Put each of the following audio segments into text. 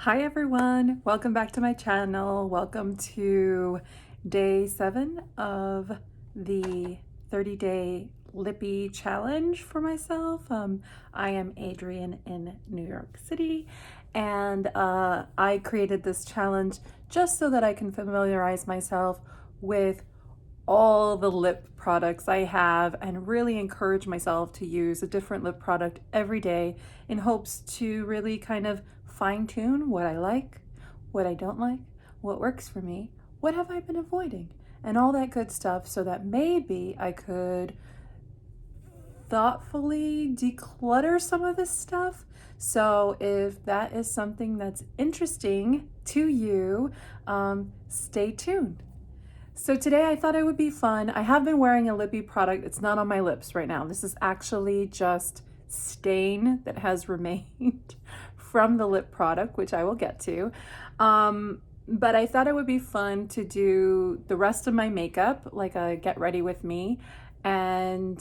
Hi everyone, welcome back to my channel. Welcome to day 7 of the 30-day Lippie challenge for myself. I am Adrienne in New York City, and I created this challenge just so that I can familiarize myself with all the lip products I have and really encourage myself to use a different lip product every day in hopes to really kind of fine tune what I like, what I don't like, what works for me, what have I been avoiding, and all that good stuff so that maybe I could thoughtfully declutter some of this stuff. So if that is something that's interesting to you, stay tuned. So today I thought it would be fun. I have been wearing a Lippie product. It's not on my lips right now. This is actually just stain that has remained from the lip product, which I will get to. But I thought it would be fun to do the rest of my makeup, like a get ready with me, and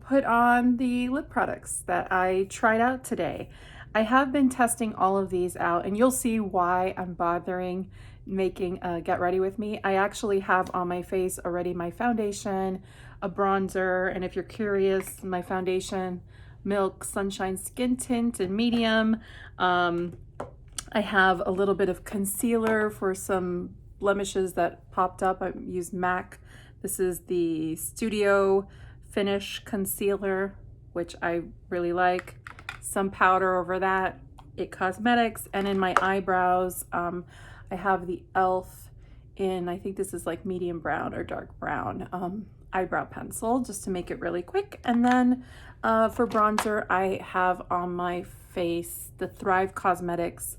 put on the lip products that I tried out today. I have been testing all of these out, and you'll see why I'm bothering making a get ready with me. I actually have on my face already my foundation, a bronzer, and if you're curious, my foundation, Milk Sunshine Skin Tint in medium. I have a little bit of concealer for some blemishes that popped up. I used MAC. This is the Studio Finish Concealer, which I really like. Some powder over that, IT Cosmetics, and in my eyebrows, I have the e.l.f. in, I think this is like medium brown or dark brown, eyebrow pencil, just to make it really quick. And then for bronzer, I have on my face the Thrive Cosmetics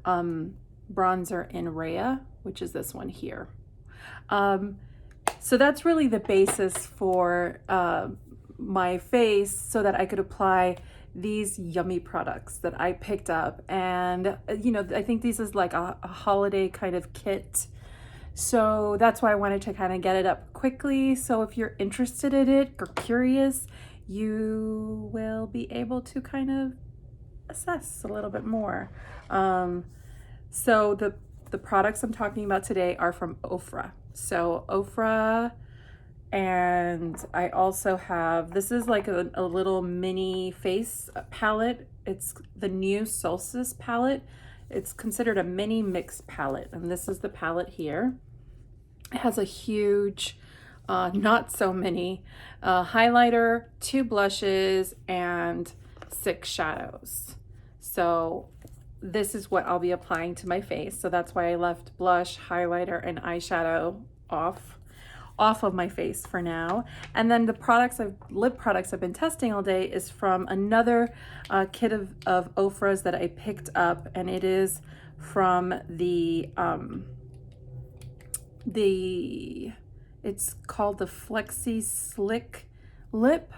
bronzer in Rhea, which is this one here. So that's really the basis for my face so that I could apply these yummy products that I picked up. And you know, I think this is like a holiday kind of kit, so that's why I wanted to kind of get it up quickly. So if you're interested in it or curious, you will be able to kind of assess a little bit more. So the products I'm talking about today are from OFRA. So OFRA, and I also have, this is like a little mini face palette. It's the new Solstice palette. It's considered a mini mix palette, and this is the palette here. It has a huge, not so mini, highlighter, 2 blushes, and 6 shadows. So this is what I'll be applying to my face. So that's why I left blush, highlighter, and eyeshadow off of my face for now. And then the lip products I've been testing all day is from another kit of OFRAs that I picked up, and it is from it's called the Flexi Slick Lip,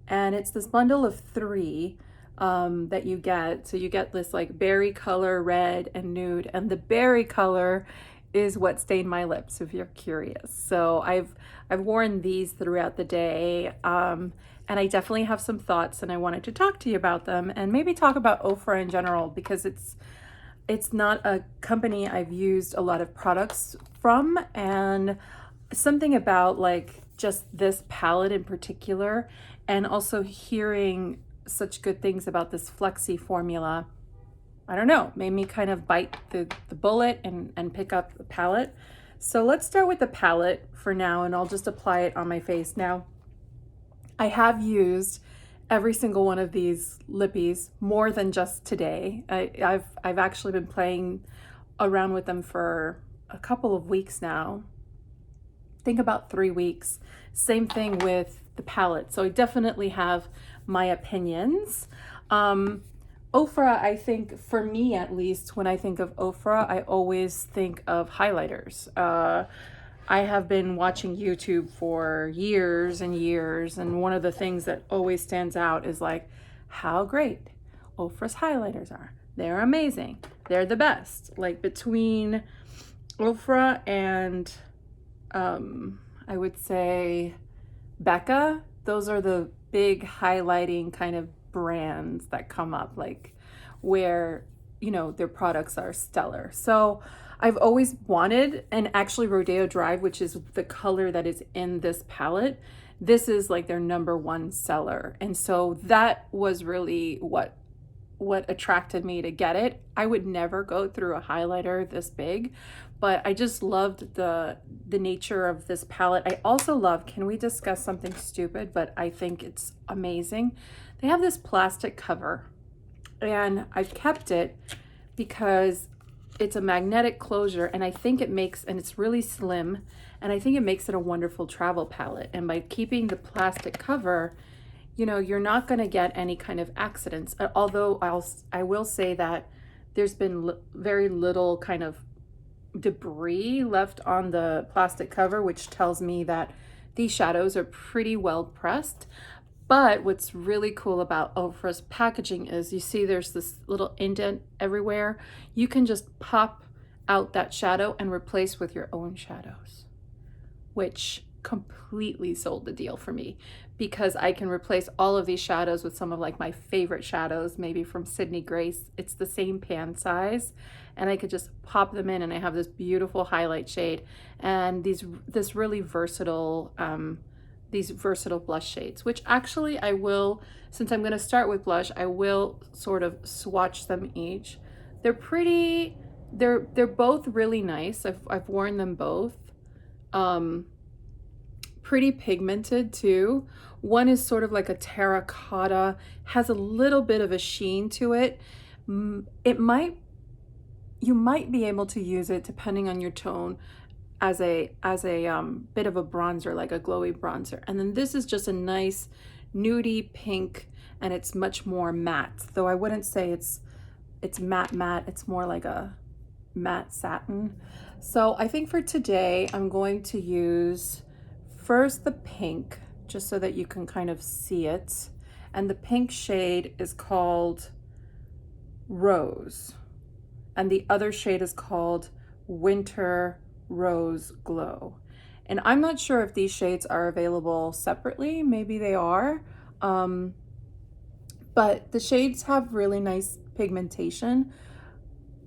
and it's this bundle of 3 that you get. So you get this like berry color, red, and nude, and the berry color is what stained my lips, if you're curious. So I've worn these throughout the day, and I definitely have some thoughts, and I wanted to talk to you about them and maybe talk about OFRA in general, because it's not a company I've used a lot of products from, and something about like just this palette in particular, and also hearing such good things about this Flexi formula, I don't know, made me kind of bite the bullet and pick up the palette. So let's start with the palette for now, and I'll just apply it on my face. Now, I have used every single one of these Lippies more than just today. I've actually been playing around with them for a couple of weeks now. Think about 3 weeks. Same thing with the palette. So I definitely have my opinions. OFRA, I think, for me at least, when I think of OFRA, I always think of highlighters. I have been watching YouTube for years and years, and one of the things that always stands out is like how great OFRA's highlighters are. They're amazing. They're the best. Like between OFRA and I would say Becca, those are the big highlighting kind of brands that come up. Like where, you know, their products are stellar. So I've always wanted, and actually Rodeo Drive, which is the color that is in this palette, this is like their #1 seller. And so that was really what attracted me to get it. I would never go through a highlighter this big, but I just loved the nature of this palette. I also love, can we discuss something stupid, but I think it's amazing. They have this plastic cover, and I've kept it because it's a magnetic closure, and I think it makes, and it's really slim, and I think it makes it a wonderful travel palette. And by keeping the plastic cover, you know, you're not going to get any kind of accidents. Although I will say that there's been very little kind of debris left on the plastic cover, which tells me that these shadows are pretty well pressed. But what's really cool about OFRA's packaging is, you see there's this little indent everywhere. You can just pop out that shadow and replace with your own shadows, which completely sold the deal for me, because I can replace all of these shadows with some of like my favorite shadows, maybe from Sydney Grace. It's the same pan size, and I could just pop them in, and I have this beautiful highlight shade and this really versatile these versatile blush shades, which actually I will, since I'm going to start with blush, I will sort of swatch them each. They're pretty, they're both really nice. I've worn them both. Pretty pigmented too. One is sort of like a terracotta, has a little bit of a sheen to it. You might be able to use it, depending on your tone, as a bit of a bronzer, like a glowy bronzer. And then this is just a nice nudie pink, and it's much more matte, though I wouldn't say it's matte. It's more like a matte satin. So I think for today I'm going to use first the pink, just so that you can kind of see it. And the pink shade is called Rose, and the other shade is called Winter Rose Glow. And I'm not sure if these shades are available separately. Maybe they are. But the shades have really nice pigmentation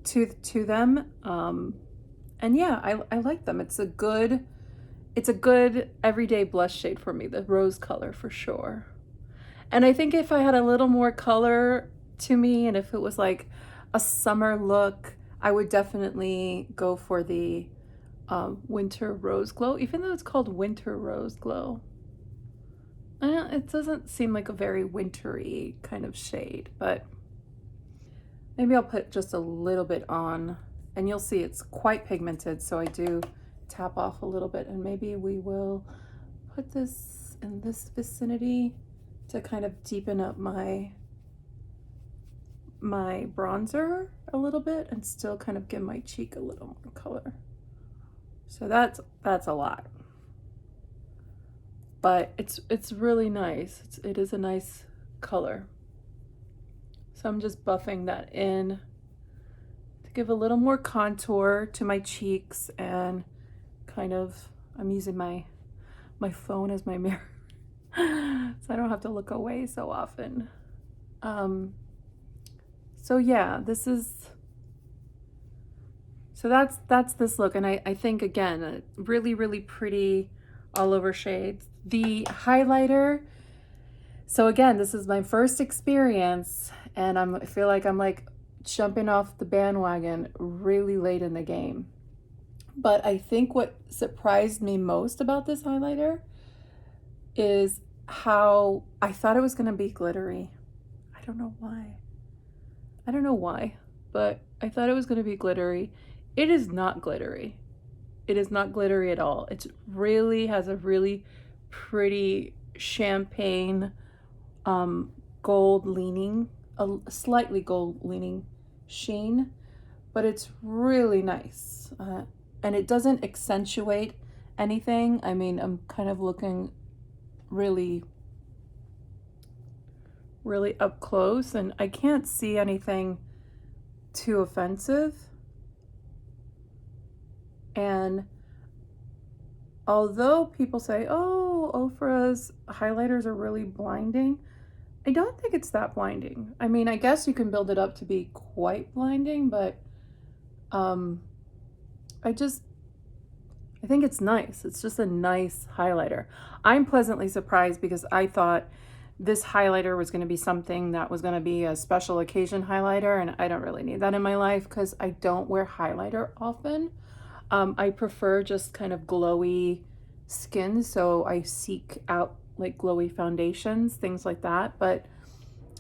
to them. And yeah, I like them. It's a good everyday blush shade for me, the rose color for sure. And I think if I had a little more color to me, and if it was like a summer look, I would definitely go for the Winter Rose Glow, even though it's called Winter Rose Glow. It doesn't seem like a very wintry kind of shade, but maybe I'll put just a little bit on, and you'll see it's quite pigmented, so I do tap off a little bit, and maybe we will put this in this vicinity to kind of deepen up my bronzer a little bit and still kind of give my cheek a little more color. So that's a lot, but it's really nice. It is a nice color. So I'm just buffing that in to give a little more contour to my cheeks, and kind of, I'm using my phone as my mirror so I don't have to look away so often. So yeah, that's this look. And I think, again, really, really pretty all over shades. The highlighter, so again, this is my first experience, and I feel like I'm like jumping off the bandwagon really late in the game. But I think what surprised me most about this highlighter is how I thought it was going to be glittery. I don't know why, but I thought it was going to be glittery. It is not glittery. It is not glittery at all. It really has a really pretty champagne gold leaning, a slightly gold leaning sheen, but it's really nice. And it doesn't accentuate anything. I mean, I'm kind of looking really up close, and I can't see anything too offensive. And although people say, oh, OFRA's highlighters are really blinding, I don't think it's that blinding. I mean, I guess you can build it up to be quite blinding, but um, I think it's nice. It's just a nice highlighter. I'm pleasantly surprised because I thought this highlighter was going to be something that was going to be a special occasion highlighter, and I don't really need that in my life because I don't wear highlighter often. I prefer just kind of glowy skin, so I seek out like glowy foundations, things like that. But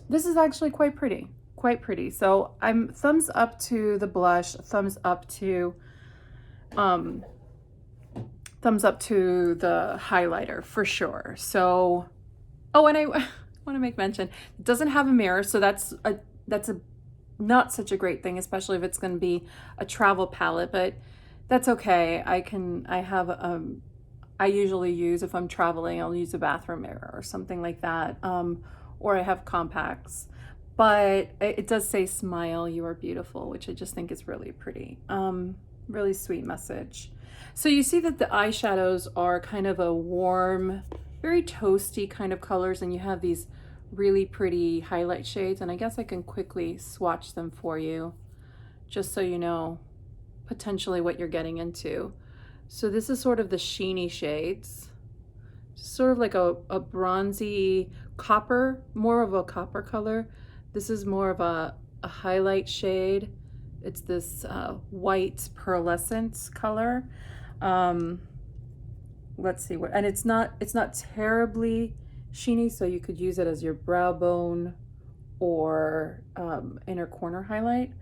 this is actually quite pretty, quite pretty. So I'm thumbs up to the blush, thumbs up to the highlighter for sure. So, oh, and I want to make mention, it doesn't have a mirror, so that's a not such a great thing, especially if it's going to be a travel palette, but that's okay. I usually use, if I'm traveling, I'll use a bathroom mirror or something like that. Or I have compacts, but it does say smile, you are beautiful, which I just think is really pretty. Really sweet message. So you see that the eyeshadows are kind of a warm, very toasty kind of colors, and you have these really pretty highlight shades, and I guess I can quickly swatch them for you just so you know potentially what you're getting into. So this is sort of the sheeny shades, sort of like a bronzy copper, more of a copper color. This is more of a highlight shade. It's this white pearlescent color. Let's see what, and it's not terribly sheeny, so you could use it as your brow bone or inner corner highlight.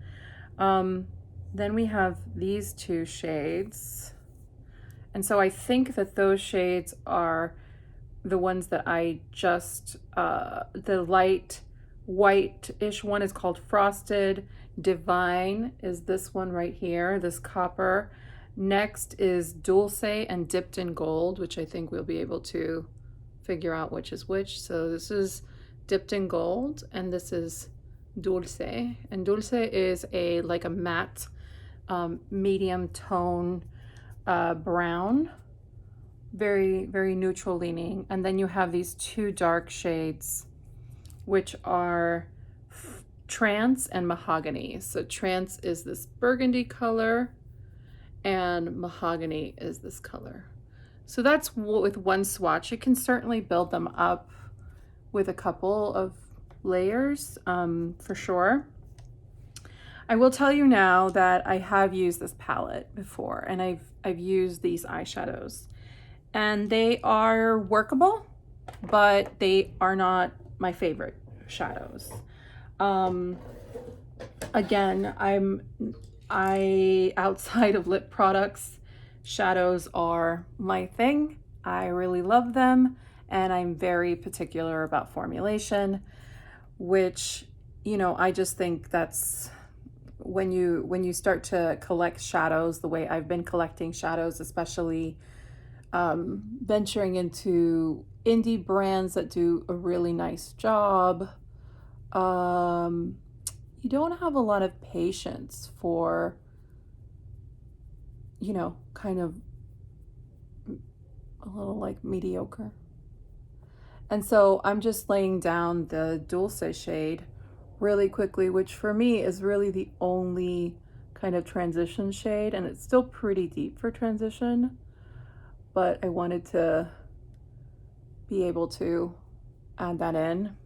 Then we have these two shades. And so I think that those shades are the ones that I just, the light white-ish one is called Frosted. Divine is this one right here, this copper. Next is Dulce and Dipped in Gold, which I think we'll be able to figure out which is which. So this is Dipped in Gold, and this is Dulce. And Dulce is like a matte, medium tone brown, very, very neutral leaning. And then you have these two dark shades, which are Trance and Mahogany. So Trance is this burgundy color, and Mahogany is this color. So that's with one swatch. You can certainly build them up with a couple of layers, for sure. I will tell you now that I have used this palette before, and I've used these eyeshadows, and they are workable, but they are not my favorite shadows. Again, outside of lip products, shadows are my thing. I really love them, and I'm very particular about formulation, which, you know, I just think that's when you start to collect shadows the way I've been collecting shadows, especially venturing into indie brands that do a really nice job, you don't have a lot of patience for, you know, kind of a little like mediocre. And so I'm just laying down the Dulce shade really quickly, which for me is really the only kind of transition shade, and it's still pretty deep for transition, but I wanted to be able to add that in.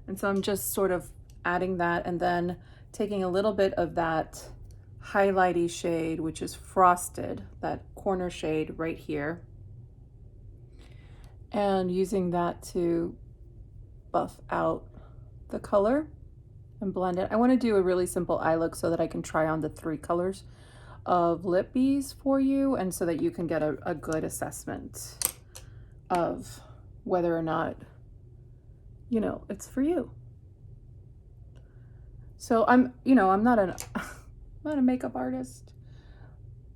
And so I'm just sort of adding that, and then taking a little bit of that highlighty shade, which is Frosted, that corner shade right here, and using that to buff out the color and blend it. I want to do a really simple eye look so that I can try on the 3 colors of Lippies for you, and so that you can get a good assessment of whether or not, you know, it's for you. So I'm not a makeup artist.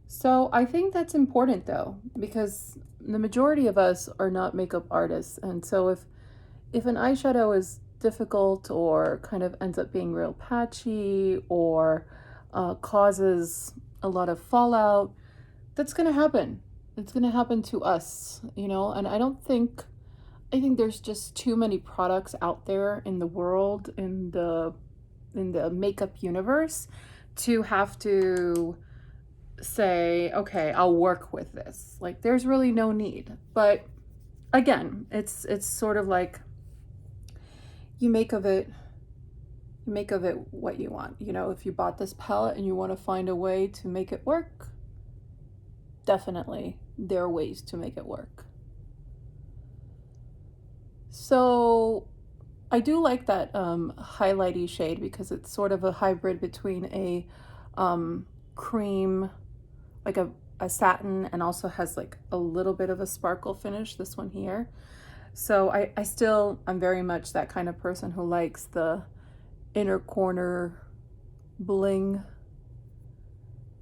So I think that's important though, because the majority of us are not makeup artists. And so if an eyeshadow is difficult or kind of ends up being real patchy or causes a lot of fallout, that's going to happen. It's going to happen to us, you know, and I don't think I think there's just too many products out there in the world, in the makeup universe, to have to say, okay, I'll work with this. Like, there's really no need. But again, it's sort of like you make of it what you want. You know, if you bought this palette and you want to find a way to make it work, definitely there are ways to make it work. So I do like that highlighty shade because it's sort of a hybrid between a cream, like a satin, and also has like a little bit of a sparkle finish, this one here. So I'm very much that kind of person who likes the inner corner bling,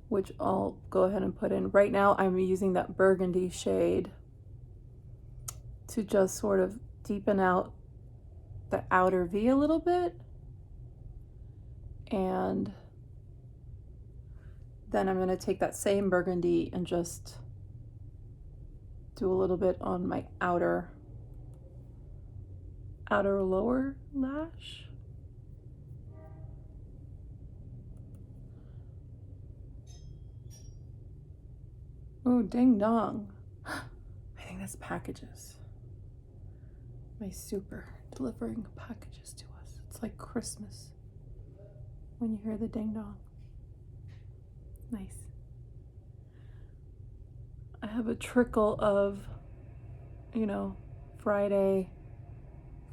which I'll go ahead and put in. Right now I'm using that burgundy shade to just sort of deepen out the outer V a little bit. And then I'm going to take that same burgundy and just do a little bit on my outer lower lash. Oh, ding dong. I think that's packages. My super delivering packages to us. It's like Christmas when you hear the ding dong. Nice. I have a trickle of, you know, Friday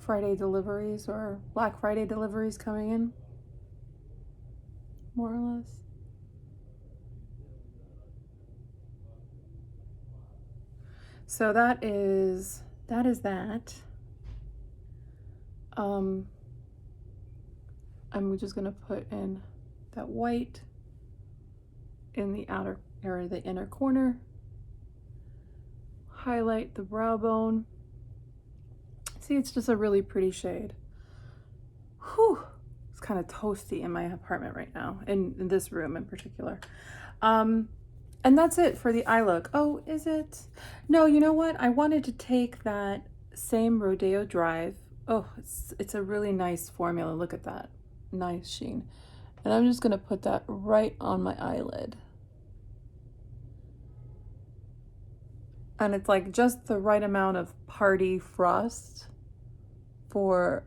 deliveries or Black Friday deliveries coming in, more or less. So that is that. I'm just gonna put in that white in the outer area, the inner corner. Highlight the brow bone. See, it's just a really pretty shade. Whew, it's kind of toasty in my apartment right now, in this room in particular. And that's it for the eye look. Oh, is it? No, you know what? I wanted to take that same Rodeo Drive. Oh, it's a really nice formula. Look at that. Nice sheen. And I'm just gonna put that right on my eyelid. And it's like just the right amount of party frost for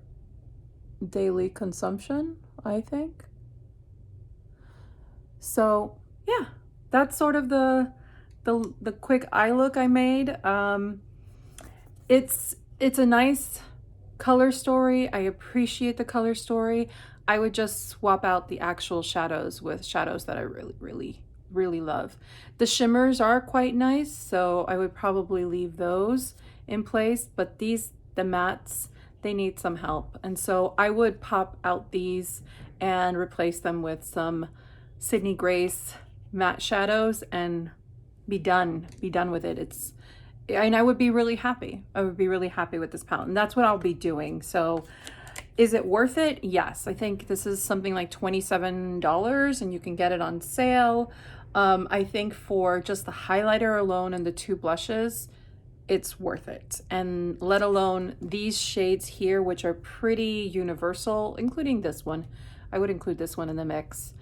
daily consumption, I think. So yeah, that's sort of the quick eye look I made. It's a nice color story. I appreciate the color story. I would just swap out the actual shadows with shadows that I really love. The shimmers are quite nice, so I would probably leave those in place, but the mattes, they need some help. And so I would pop out these and replace them with some Sydney Grace matte shadows and be done with it. And I would be really happy. I would be really happy with this palette, and that's what I'll be doing. So is it worth it? Yes. I think this is something like $27 and you can get it on sale. I think for just the highlighter alone and the two blushes, it's worth it. And let alone these shades here, which are pretty universal, including this one. I would include this one in the mix.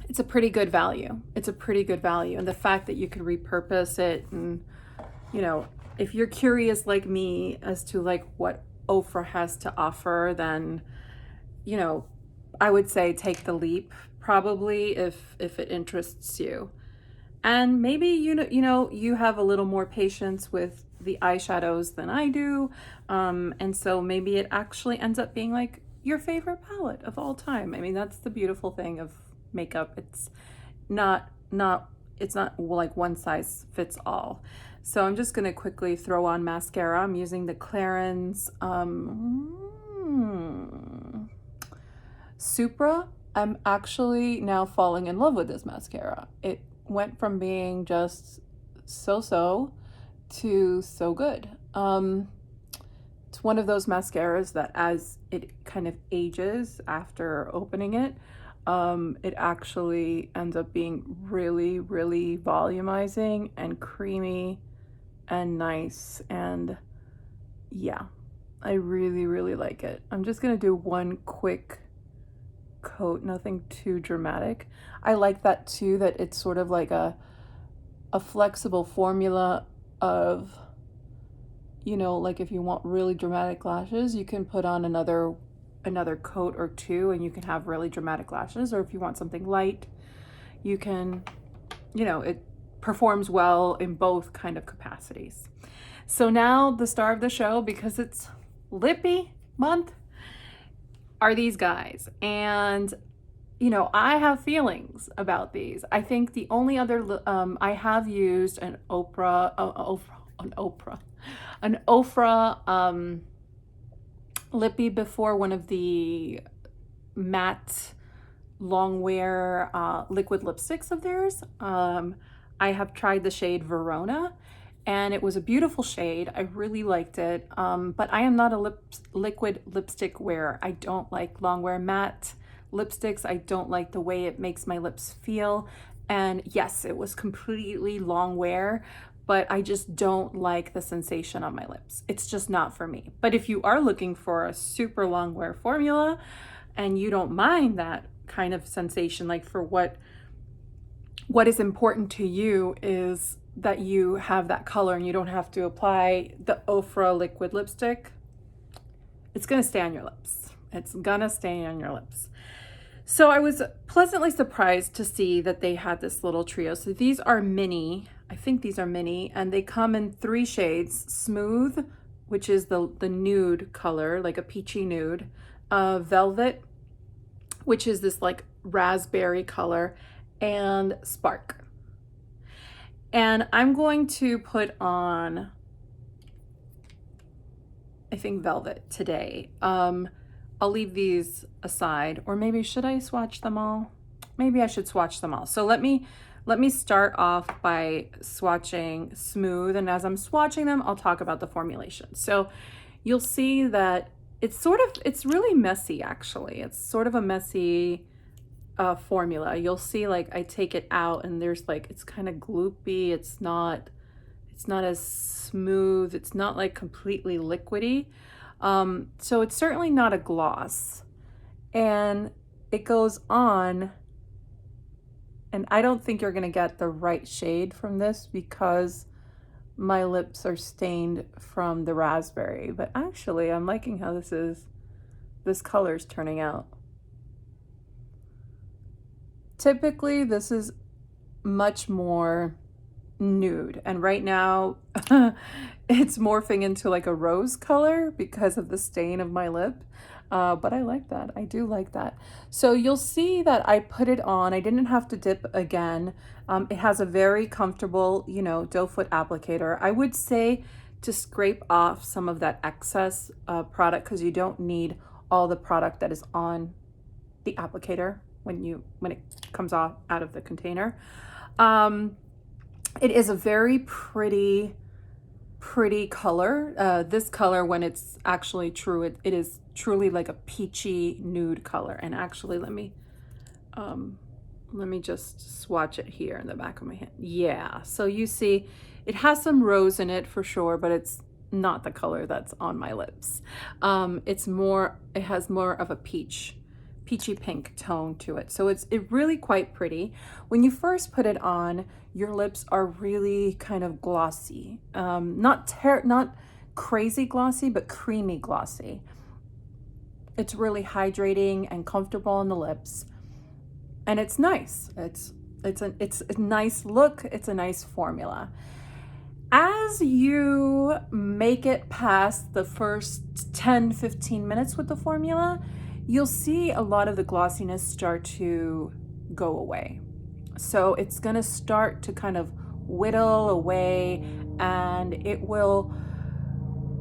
It's a pretty good value. It's a pretty good value. And the fact that you can repurpose it, and, you know, if you're curious like me as to like what OFRA has to offer, then, you know, I would say take the leap, probably, if it interests you. And maybe you have a little more patience with the eyeshadows than I do, and so maybe it actually ends up being like your favorite palette of all time. I mean, that's the beautiful thing of makeup. It's not like one size fits all. So I'm just gonna quickly throw on mascara. I'm using the Clarins Supra. I'm actually now falling in love with this mascara. It went from being just so to so good. It's one of those mascaras that as it kind of ages after opening it, it actually ends up being really volumizing and creamy and nice. And Yeah, I really, really like it. I'm just gonna do one quick coat, nothing too dramatic. I like that too, that it's sort of like a flexible formula of, you know, like if you want really dramatic lashes, you can put on another coat or two and you can have really dramatic lashes. Or if you want something light, you can, you know, it performs well in both kind of capacities. So now the star of the show, because it's Lippie month, are these guys. And you know, I have feelings about these. I think the only other I have used an OFRA Lippie before, one of the matte long wear liquid lipsticks of theirs. I have tried the shade Verona, and it was a beautiful shade. I really liked it, but I am not a liquid lipstick wearer. I don't like long wear matte lipsticks. I don't like the way it makes my lips feel. And yes, it was completely long wear, but I just don't like the sensation on my lips. It's just not for me. But if you are looking for a super long wear formula and you don't mind that kind of sensation, like for what is important to you is that you have that color and you don't have to apply the OFRA liquid lipstick, it's gonna stay on your lips. It's gonna stay on your lips. So I was pleasantly surprised to see that they had this little trio. So these are mini, I think these are mini, and they come in 3 shades: Smooth, which is the nude color, like a peachy nude, Velvet, which is this like raspberry color, and Spark. And I'm going to put on, I think, Velvet today. I'll leave these aside, or maybe should I swatch them all? Maybe I should swatch them all. So let me start off by swatching Smooth, and as I'm swatching them, I'll talk about the formulation. So you'll see that it's really messy actually. It's sort of a messy formula. You'll see, like, I take it out and there's like, it's kind of gloopy. It's not as smooth. It's not like completely liquidy. So it's certainly not a gloss, and it goes on, and I don't think you're gonna get the right shade from this because my lips are stained from the raspberry, but actually I'm liking how this color's turning out. Typically this is much more nude, and right now it's morphing into like a rose color because of the stain of my lip, but I like that. I do like that. So you'll see that I put it on. I didn't have to dip again. It has a very comfortable, you know, doe foot applicator. I would say to scrape off some of that excess product, because you don't need all the product that is on the applicator when it comes off out of the container. It is a very pretty color. This color, when it's actually true, it is truly like a peachy nude color. And actually, let me just swatch it here in the back of my hand. Yeah, so you see it has some rose in it for sure, but it's not the color that's on my lips. It has more of a peachy pink tone to it. So it's really quite pretty. When you first put it on, your lips are really kind of glossy. Not crazy glossy, but creamy glossy. It's really hydrating and comfortable on the lips. And it's nice. It's a nice look. It's a nice formula. As you make it past the first 10-15 minutes with the formula, you'll see a lot of the glossiness start to go away. So it's gonna start to kind of whittle away, and it will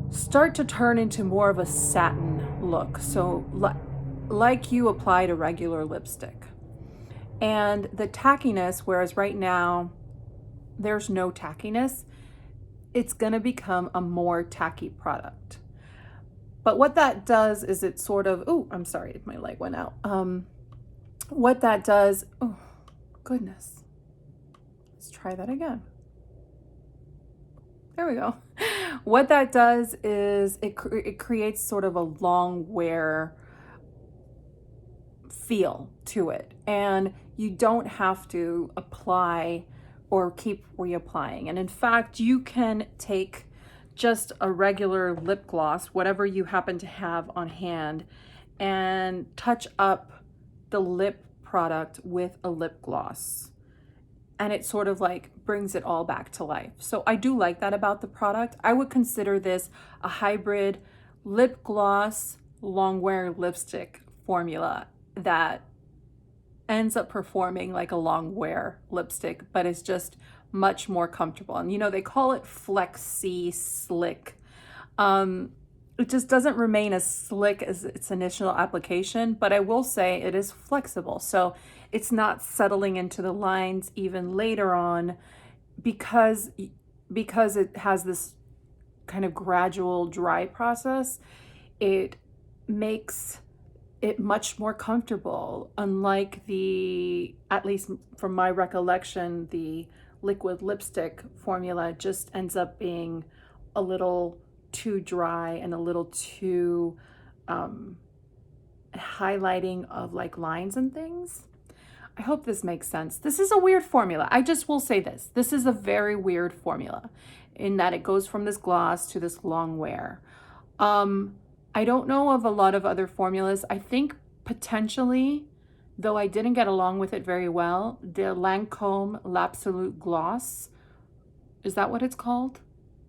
start to turn into more of a satin look. So like you applied a regular lipstick. And the tackiness, whereas right now there's no tackiness, it's gonna become a more tacky product. But what that does is it sort of, oh, I'm sorry, my light went out. What that does, oh, goodness. Let's try that again. There we go. What that does is it creates sort of a long wear feel to it, and you don't have to apply or keep reapplying. And in fact, you can take just a regular lip gloss, whatever you happen to have on hand, and touch up the lip product with a lip gloss, and it sort of like brings it all back to life. So I do like that about the product. I would consider this a hybrid lip gloss long wear lipstick formula that ends up performing like a long wear lipstick, but it's just much more comfortable. And you know, they call it Flexi Slick. It just doesn't remain as slick as its initial application, but I will say it is flexible. So it's not settling into the lines even later on, because it has this kind of gradual dry process. It makes it much more comfortable, unlike at least from my recollection, the liquid lipstick formula just ends up being a little too dry and a little too highlighting of like lines and things. I hope this makes sense. This is a weird formula. I just will say this. This is a very weird formula in that it goes from this gloss to this long wear. I don't know of a lot of other formulas. I think potentially, though I didn't get along with it very well, the Lancome L'Absolute Gloss, is that what it's called?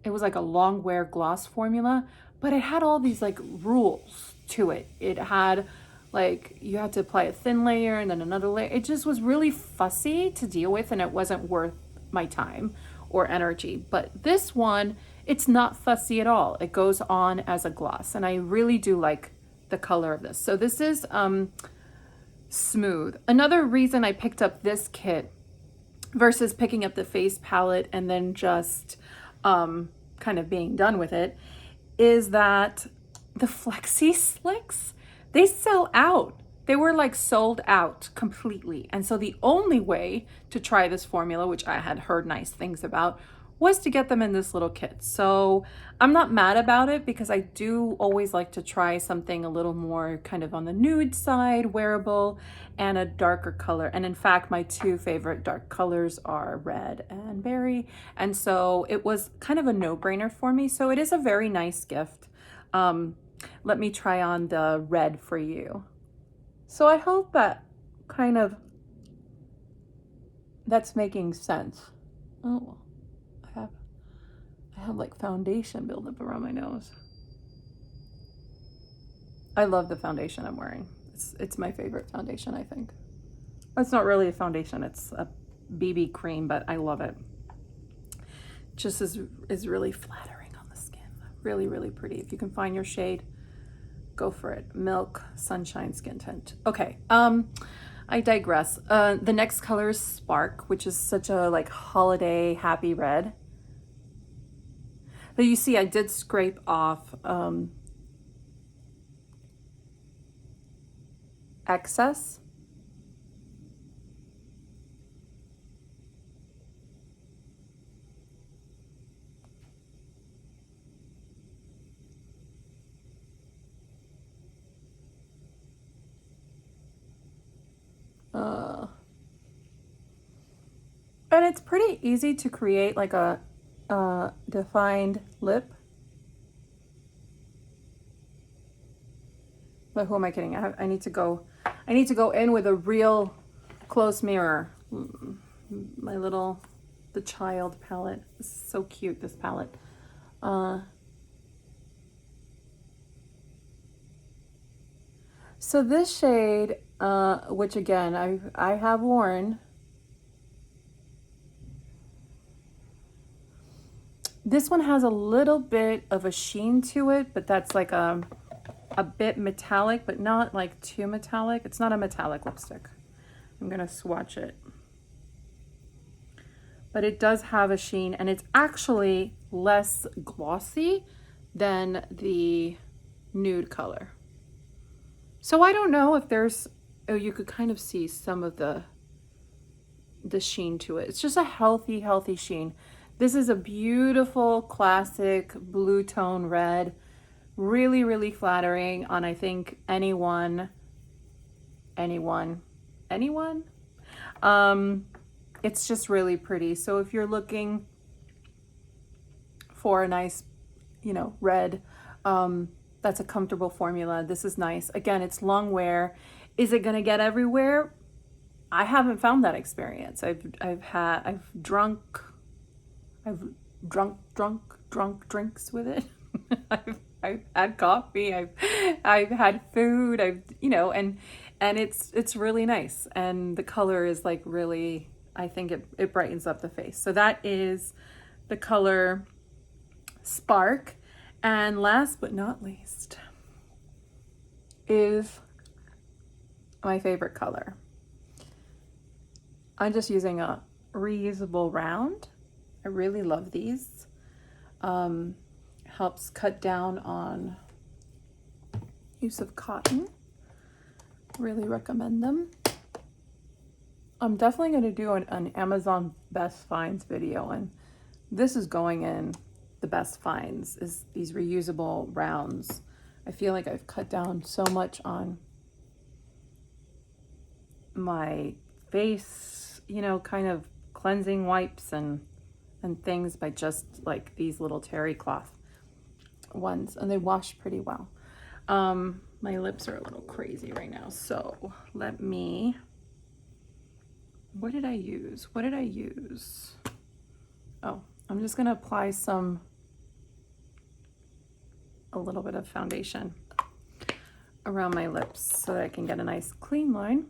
It was like a long wear gloss formula, but it had all these like rules to it. It had like, you had to apply a thin layer and then another layer. It just was really fussy to deal with, and it wasn't worth my time or energy. But this one, it's not fussy at all. It goes on as a gloss, and I really do like the color of this. So this is Smooth. Another reason I picked up this kit versus picking up the face palette and then just kind of being done with it is that the Flexi Slicks, they sell out. They were like sold out completely. And so the only way to try this formula, which I had heard nice things about, was to get them in this little kit. So I'm not mad about it, because I do always like to try something a little more kind of on the nude side, wearable, and a darker color. And in fact, my two favorite dark colors are red and berry. And so it was kind of a no-brainer for me. So it is a very nice gift. Let me try on the red for you. So I hope that that's making sense. Oh, I have like foundation buildup around my nose. I love the foundation I'm wearing. It's my favorite foundation, I think. It's not really a foundation, it's a BB cream, but I love it. Just is really flattering on the skin. Really, really pretty. If you can find your shade, go for it. Milk Sunshine Skin Tint. Okay, I digress. The next color is Spark, which is such a like holiday happy red. But you see, I did scrape off excess. And it's pretty easy to create like a defined lip. But who am I kidding? I need to go in with a real close mirror. The child palette. It's so cute, this palette. So this shade, which again, I have worn. This one has a little bit of a sheen to it, but that's like a bit metallic, but not like too metallic. It's not a metallic lipstick. I'm gonna swatch it. But it does have a sheen, and it's actually less glossy than the nude color. So I don't know if there's, oh, you could kind of see some of the sheen to it. It's just a healthy sheen. This is a beautiful classic blue tone red. Really, really flattering on, I think, anyone. It's just really pretty. So if you're looking for a nice, red, that's a comfortable formula. This is nice. Again, it's long wear. Is it going to get everywhere? I haven't found that experience. I've drunk drinks with it. I've had coffee. I've had food. And it's really nice. And the color is like really, I think it brightens up the face. So that is the color Spark. And last but not least is my favorite color. I'm just using a reusable round. I really love these. Helps cut down on use of cotton. Really recommend them. I'm definitely going to do an Amazon Best Finds video, and this is going in the best finds, is these reusable rounds. I feel like I've cut down so much on my face, kind of cleansing wipes and things by just like these little terry cloth ones, and they wash pretty well. My lips are a little crazy right now, so what did I use? Oh, I'm just gonna apply a little bit of foundation around my lips so that I can get a nice clean line.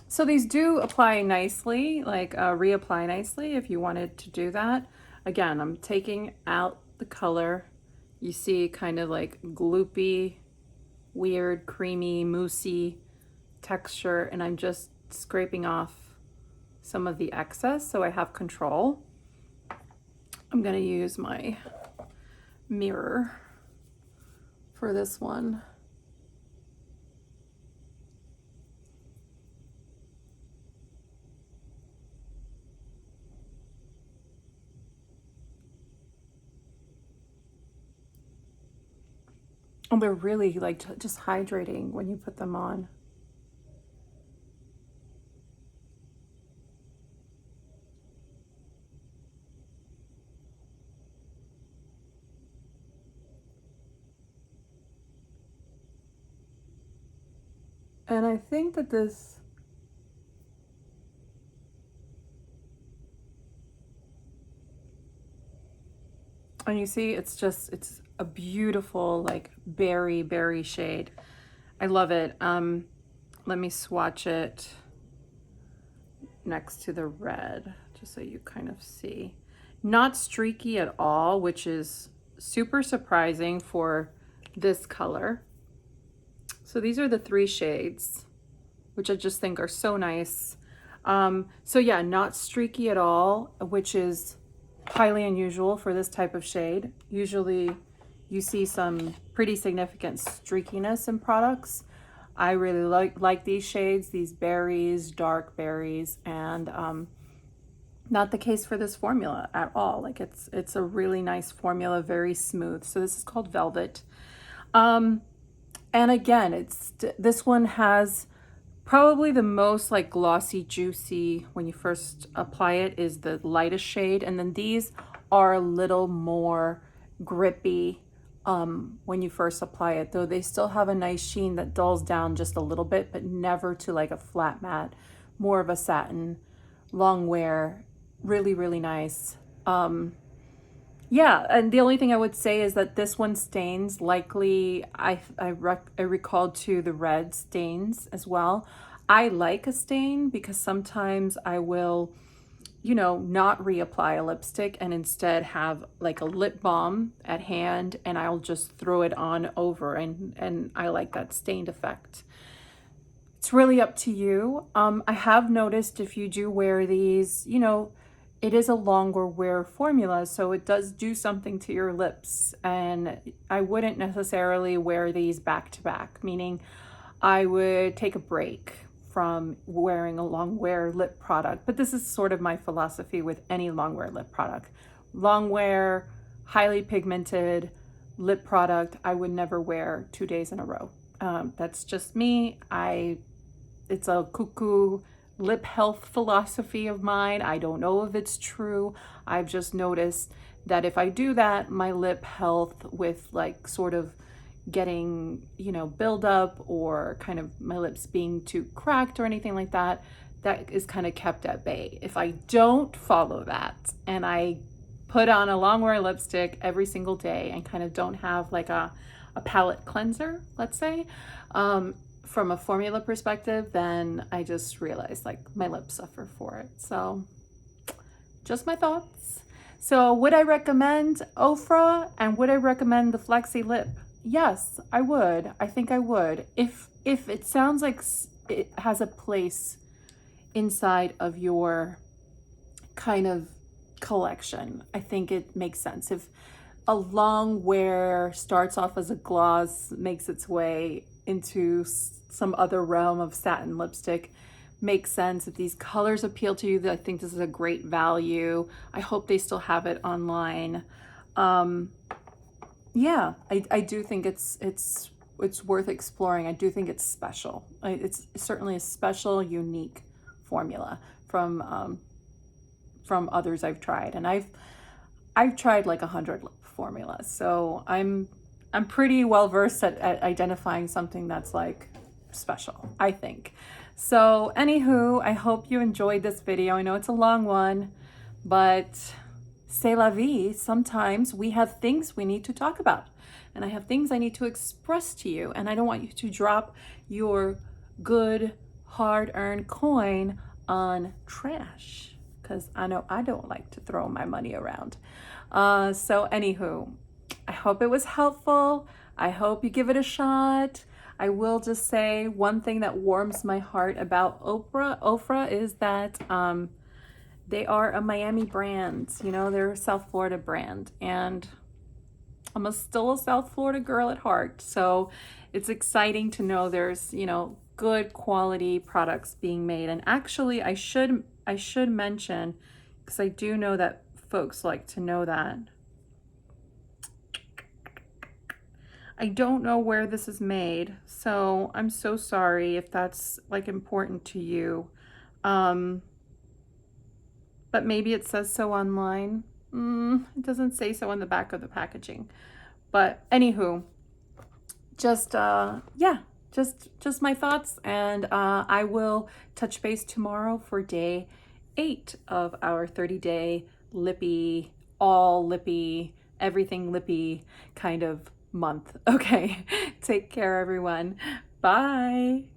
So these do apply nicely, like reapply nicely if you wanted to do that. Again, I'm taking out the color. You see kind of like gloopy, weird, creamy, moussey texture, and I'm just scraping off some of the excess so I have control. I'm gonna use my mirror for this one. Oh, they're really like just hydrating when you put them on. And I think that this and you see it's a beautiful like berry shade. I love it. Let me swatch it next to the red just so you kind of see. Not streaky at all, which is super surprising for this color. So these are the 3 shades, which I just think are so nice. So yeah, not streaky at all, which is highly unusual for this type of shade. Usually you see some pretty significant streakiness in products. I really like these shades, these berries, dark berries, and not the case for this formula at all. Like it's a really nice formula, very smooth. So this is called Velvet. And again, this one has probably the most like glossy, juicy, when you first apply it, is the lightest shade. And then these are a little more grippy when you first apply it, though they still have a nice sheen that dulls down just a little bit, but never to like a flat matte, more of a satin, long wear, really, really nice. Yeah, and the only thing I would say is that this one stains likely, I recalled to the red stains as well. I like a stain because sometimes I will, not reapply a lipstick and instead have like a lip balm at hand, and I'll just throw it on over, and I like that stained effect. It's really up to you. I have noticed if you do wear these, it is a longer wear formula, so it does do something to your lips, and I wouldn't necessarily wear these back to back, meaning I would take a break from wearing a long wear lip product. But this is sort of my philosophy with any long wear lip product. Long wear, highly pigmented lip product, I would never wear 2 days in a row. That's just me. It's a cuckoo lip health philosophy of mine. I don't know if it's true. I've just noticed that if I do that, my lip health with like sort of getting, buildup or kind of my lips being too cracked or anything like that, that is kind of kept at bay. If I don't follow that and I put on a long wear lipstick every single day and kind of don't have like a palette cleanser, let's say, from a formula perspective, then I just realized like my lips suffer for it. So just my thoughts. So would I recommend OFRA and would I recommend the Flexi lip? Yes, I would. I think I would. If it sounds like it has a place inside of your kind of collection, I think it makes sense. If a long wear starts off as a gloss, makes its way into some other realm of satin lipstick, makes sense. If these colors appeal to you, I think this is a great value. I hope they still have it online. Yeah, I do think it's worth exploring. I do think it's special. It's certainly a special, unique formula from others I've tried, and I've tried like 100 lip formulas, so I'm pretty well versed at identifying something that's like special, I think. So anywho, I hope you enjoyed this video. I know it's a long one, but c'est la vie. Sometimes we have things we need to talk about, and I have things I need to express to you, and I don't want you to drop your good hard-earned coin on trash, because I know I don't like to throw my money around. So anywho, I hope it was helpful. I hope you give it a shot. I will just say one thing that warms my heart about OFRA is that they are a Miami brand. They're a South Florida brand, and I'm still a South Florida girl at heart. So it's exciting to know there's, good quality products being made. And actually, I should mention, because I do know that folks like to know that, I don't know where this is made, so I'm so sorry if that's like important to you. But maybe it says so online. It doesn't say so on the back of the packaging. But anywho, just my thoughts, and I will touch base tomorrow for day 8 of our 30-day Lippie, all Lippie, everything Lippie kind of month. Okay, take care everyone. Bye.